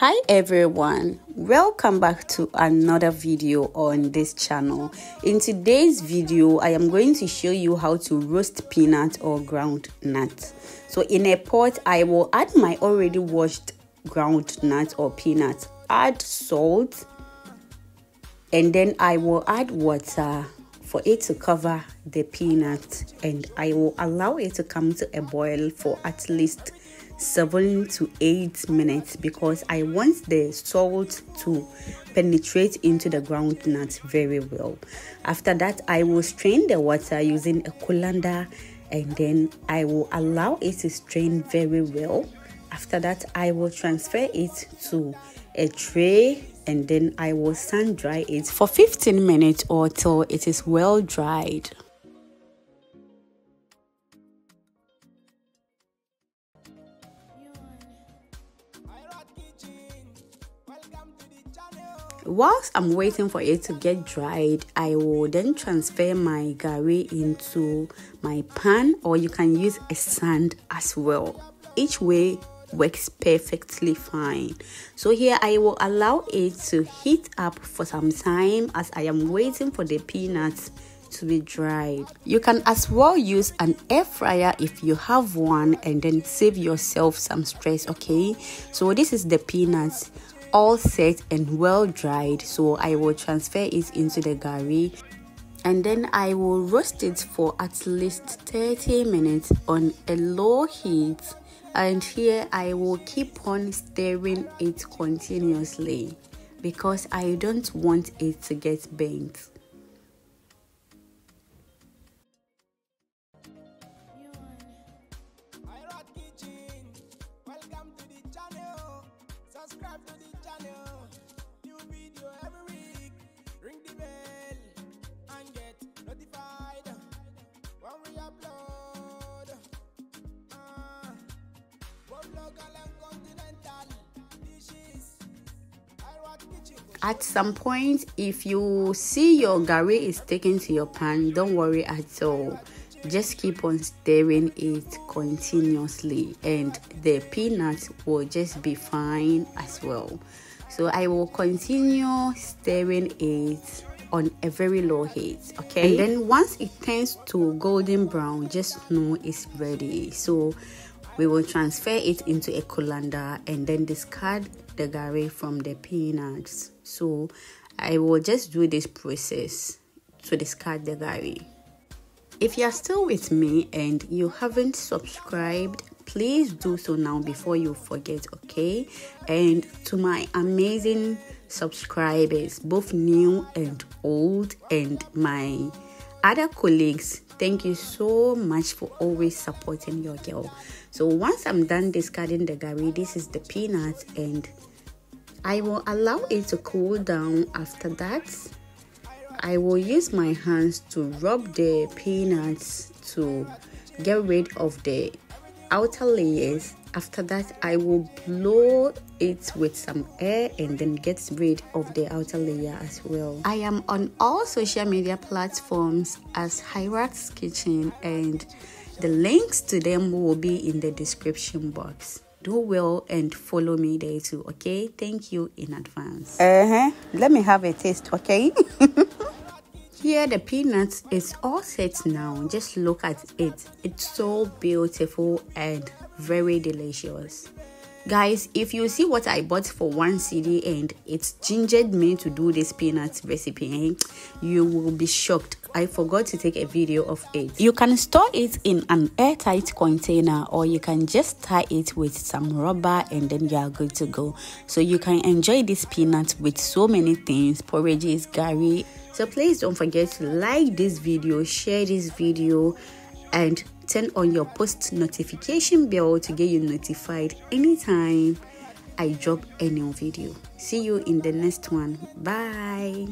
Hi everyone, welcome back to another video on this channel. In today's video I am going to show you how to roast peanut or ground nut. So in a pot I will add my already washed ground nut or peanut, add salt, and then I will add water for it to cover the peanut, and I will allow it to come to a boil for at least 7 to 8 minutes because I want the salt to penetrate into the ground nut very well. After that, I will strain the water using a colander, and then I will allow it to strain very well. After that, I will transfer it to a tray, and then I will sun dry it for 15 minutes or till it is well dried. Whilst I'm waiting for it to get dried, I will then transfer my gari into my pan, or you can use a sand as well. Each way works perfectly fine. So here I will allow it to heat up for some time as I am waiting for the peanuts to be dried. You can as well use an air fryer if you have one, and then save yourself some stress. Okay, so this is the peanuts all set and well dried, so I will transfer it into the gari, and then I will roast it for at least 30 minutes on a low heat. And here I will keep on stirring it continuously because I don't want it to get burnt. Subscribe to the channel, new video every week. Ring the bell and get notified when we upload. Both local and continental dishes. At some point, if you see your gari is sticking to your pan, don't worry at all. Just keep on stirring it continuously and the peanuts will just be fine as well. So I will continue stirring it on a very low heat, okay? And then once it turns to golden brown, just know it's ready. So we will transfer it into a colander and then discard the gari from the peanuts. So I will just do this process to discard the gari. If you are still with me and you haven't subscribed, please do so now before you forget, okay? And to my amazing subscribers, both new and old, and my other colleagues, thank you so much for always supporting your girl. So once I'm done discarding the gari, this is the peanut, and I will allow it to cool down. After that, I will use my hands to rub the peanuts to get rid of the outer layers. After that, I will blow it with some air and then get rid of the outer layer as well. I am on all social media platforms as Hirat's Kitchen, and the links to them will be in the description box. Do well and follow me there too, okay? Thank you in advance. Let me have a taste, okay? Here the peanuts is all set now. Just look at it. It's so beautiful and very delicious. Guys, if you see what I bought for 1 CD and it's gingered me to do this peanut recipe, you will be shocked. I forgot to take a video of it. You can store it in an airtight container, or you can just tie it with some rubber and then you are good to go. So you can enjoy this peanut with so many things, porridges, gari. So please don't forget to like this video, share this video, and turn on your post notification bell to get you notified anytime I drop a new video. See you in the next one. Bye.